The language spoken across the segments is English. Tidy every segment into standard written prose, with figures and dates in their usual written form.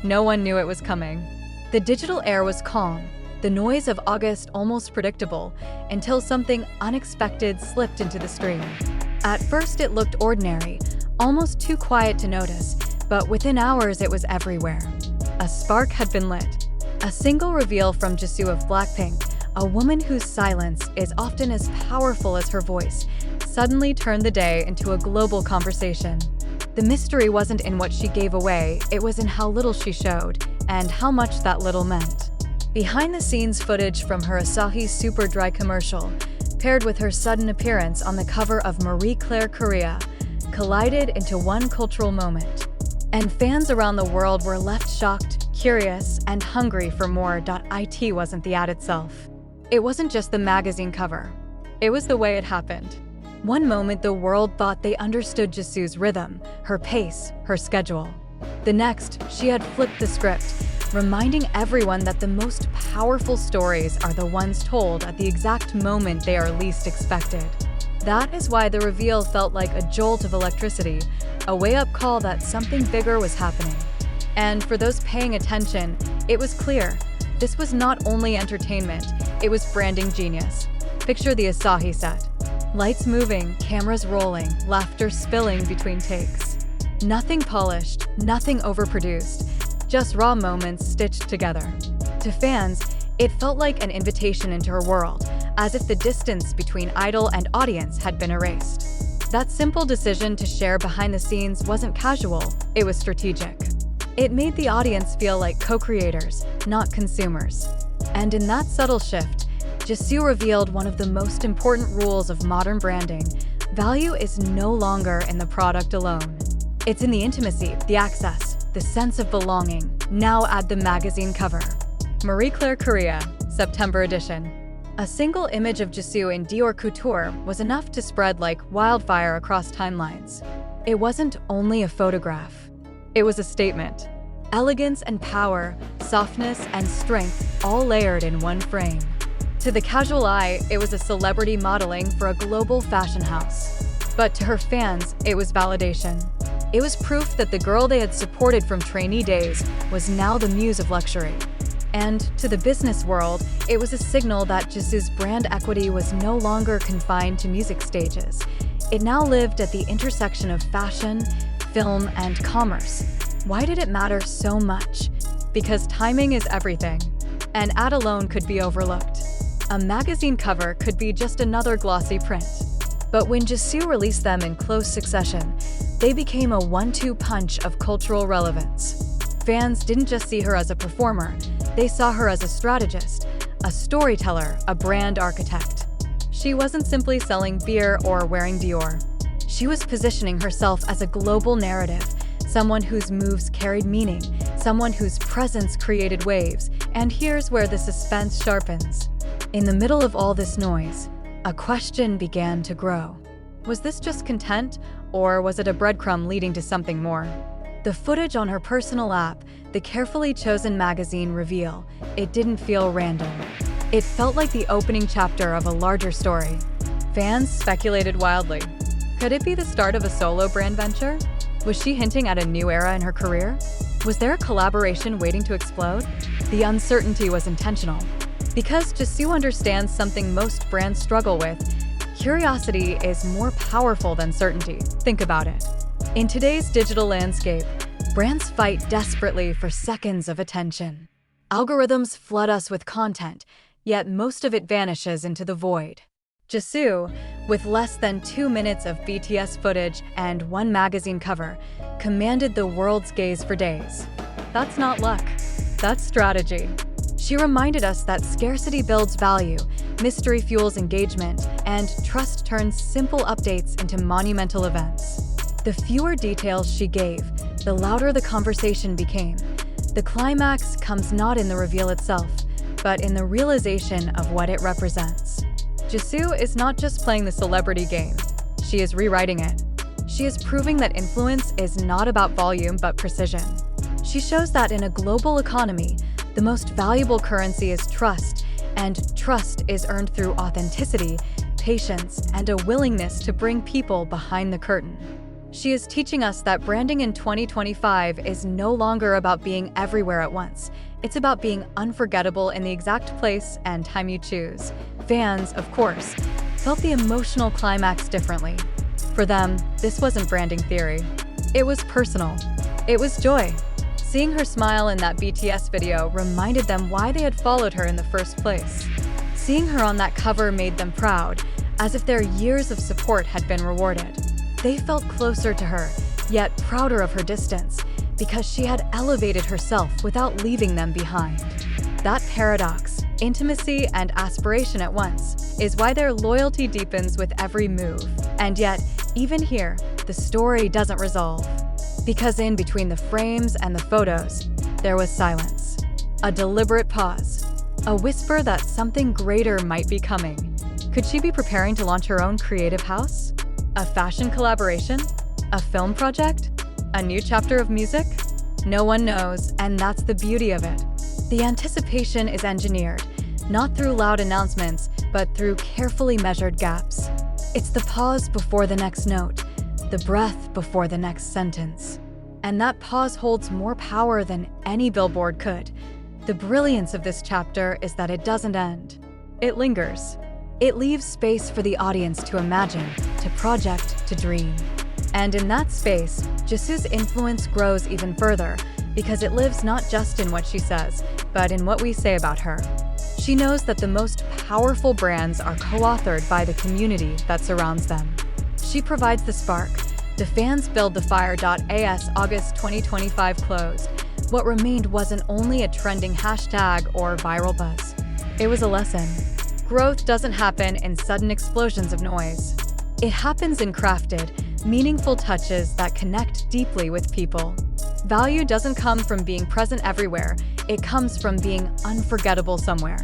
No one knew it was coming. The digital air was calm, the noise of August almost predictable, until something unexpected slipped into the stream. At first it looked ordinary, almost too quiet to notice, but within hours it was everywhere. A spark had been lit. A single reveal from Jisoo of BLACKPINK, a woman whose silence is often as powerful as her voice, suddenly turned the day into a global conversation. The mystery wasn't in what she gave away, it was in how little she showed, and how much that little meant. Behind-the-scenes footage from her Asahi Super Dry commercial, paired with her sudden appearance on the cover of Marie Claire Korea, collided into one cultural moment. And fans around the world were left shocked, curious, and hungry for more. It wasn't the ad itself. It wasn't just the magazine cover. It was the way it happened. One moment the world thought they understood Jisoo's rhythm, her pace, her schedule. The next, she had flipped the script, reminding everyone that the most powerful stories are the ones told at the exact moment they are least expected. That is why the reveal felt like a jolt of electricity, a wake-up call that something bigger was happening. And for those paying attention, it was clear. This was not only entertainment, it was branding genius. Picture the Asahi set. Lights moving, cameras rolling, laughter spilling between takes. Nothing polished, nothing overproduced, just raw moments stitched together. To fans, it felt like an invitation into her world, as if the distance between idol and audience had been erased. That simple decision to share behind the scenes wasn't casual, it was strategic. It made the audience feel like co-creators, not consumers. And in that subtle shift, Jisoo revealed one of the most important rules of modern branding. Value is no longer in the product alone. It's in the intimacy, the access, the sense of belonging. Now add the magazine cover. Marie Claire Korea, September edition. A single image of Jisoo in Dior Couture was enough to spread like wildfire across timelines. It wasn't only a photograph. It was a statement. Elegance and power, softness and strength, all layered in one frame. To the casual eye, it was a celebrity modeling for a global fashion house. But to her fans, it was validation. It was proof that the girl they had supported from trainee days was now the muse of luxury. And to the business world, it was a signal that Jisoo's brand equity was no longer confined to music stages. It now lived at the intersection of fashion, film, and commerce. Why did it matter so much? Because timing is everything. An ad alone could be overlooked. A magazine cover could be just another glossy print. But when Jisoo released them in close succession, they became a one-two punch of cultural relevance. Fans didn't just see her as a performer, they saw her as a strategist, a storyteller, a brand architect. She wasn't simply selling beer or wearing Dior. She was positioning herself as a global narrative, someone whose moves carried meaning, someone whose presence created waves. And here's where the suspense sharpens. In the middle of all this noise, a question began to grow. Was this just content, or was it a breadcrumb leading to something more? The footage on her personal app, the carefully chosen magazine reveal, it didn't feel random. It felt like the opening chapter of a larger story. Fans speculated wildly. Could it be the start of a solo brand venture? Was she hinting at a new era in her career? Was there a collaboration waiting to explode? The uncertainty was intentional. Because Jisoo understands something most brands struggle with, curiosity is more powerful than certainty. Think about it. In today's digital landscape, brands fight desperately for seconds of attention. Algorithms flood us with content, yet most of it vanishes into the void. Jisoo, with less than 2 minutes of BTS footage and one magazine cover, commanded the world's gaze for days. That's not luck, that's strategy. She reminded us that scarcity builds value, mystery fuels engagement, and trust turns simple updates into monumental events. The fewer details she gave, the louder the conversation became. The climax comes not in the reveal itself, but in the realization of what it represents. Jisoo is not just playing the celebrity game, she is rewriting it. She is proving that influence is not about volume but precision. She shows that in a global economy, the most valuable currency is trust, and trust is earned through authenticity, patience, and a willingness to bring people behind the curtain. She is teaching us that branding in 2025 is no longer about being everywhere at once. It's about being unforgettable in the exact place and time you choose. Fans, of course, felt the emotional climax differently. For them, this wasn't branding theory. It was personal. It was joy. Seeing her smile in that BTS video reminded them why they had followed her in the first place. Seeing her on that cover made them proud, as if their years of support had been rewarded. They felt closer to her, yet prouder of her distance, because she had elevated herself without leaving them behind. That paradox, intimacy and aspiration at once, is why their loyalty deepens with every move. And yet, even here, the story doesn't resolve. Because in between the frames and the photos, there was silence. A deliberate pause. A whisper that something greater might be coming. Could she be preparing to launch her own creative house? A fashion collaboration? A film project? A new chapter of music? No one knows, and that's the beauty of it. The anticipation is engineered, not through loud announcements, but through carefully measured gaps. It's the pause before the next note, the breath before the next sentence. And that pause holds more power than any billboard could. The brilliance of this chapter is that it doesn't end. It lingers. It leaves space for the audience to imagine, to project, to dream. And in that space, Jisoo's influence grows even further, because it lives not just in what she says, but in what we say about her. She knows that the most powerful brands are co-authored by the community that surrounds them. She provides the spark. The fans build the fire. As August 2025 closed, what remained wasn't only a trending hashtag or viral buzz. It was a lesson. Growth doesn't happen in sudden explosions of noise. It happens in crafted, meaningful touches that connect deeply with people. Value doesn't come from being present everywhere, it comes from being unforgettable somewhere.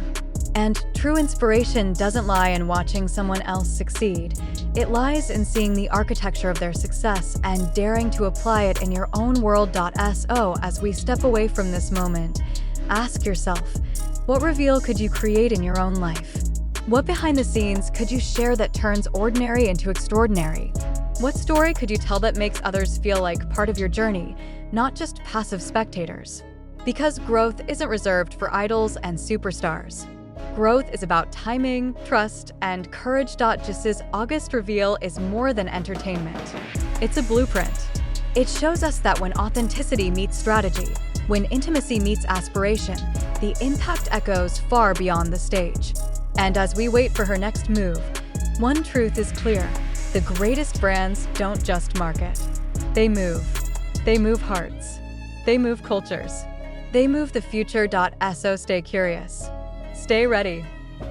And true inspiration doesn't lie in watching someone else succeed. It lies in seeing the architecture of their success and daring to apply it in your own world. So as we step away from this moment, ask yourself, what reveal could you create in your own life? What behind the scenes could you share that turns ordinary into extraordinary? What story could you tell that makes others feel like part of your journey, not just passive spectators? Because growth isn't reserved for idols and superstars. Growth is about timing, trust, and courage. Jisoo's August reveal is more than entertainment. It's a blueprint. It shows us that when authenticity meets strategy, when intimacy meets aspiration, the impact echoes far beyond the stage. And as we wait for her next move, one truth is clear. The greatest brands don't just market. They move. They move hearts. They move cultures. They move the future. So stay curious. Stay ready.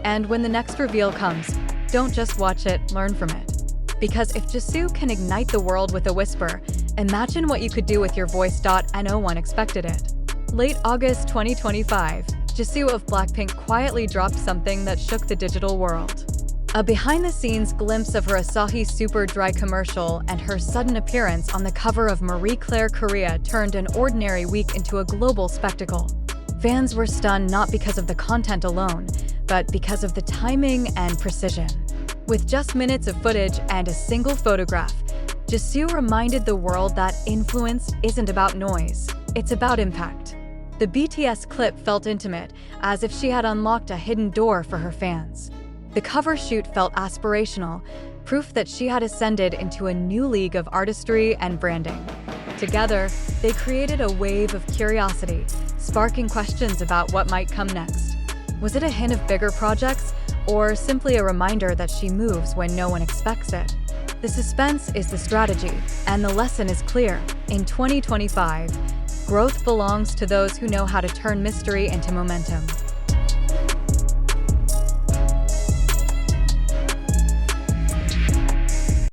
And when the next reveal comes, don't just watch it, learn from it. Because if Jisoo can ignite the world with a whisper, imagine what you could do with your voice. No one expected it. Late August 2025, Jisoo of BLACKPINK quietly dropped something that shook the digital world. A behind-the-scenes glimpse of her Asahi Super Dry commercial and her sudden appearance on the cover of Marie Claire Korea turned an ordinary week into a global spectacle. Fans were stunned not because of the content alone, but because of the timing and precision. With just minutes of footage and a single photograph, Jisoo reminded the world that influence isn't about noise, it's about impact. The BTS clip felt intimate, as if she had unlocked a hidden door for her fans. The cover shoot felt aspirational, proof that she had ascended into a new league of artistry and branding. Together, they created a wave of curiosity, sparking questions about what might come next. Was it a hint of bigger projects, or simply a reminder that she moves when no one expects it? The suspense is the strategy, and the lesson is clear. In 2025, growth belongs to those who know how to turn mystery into momentum.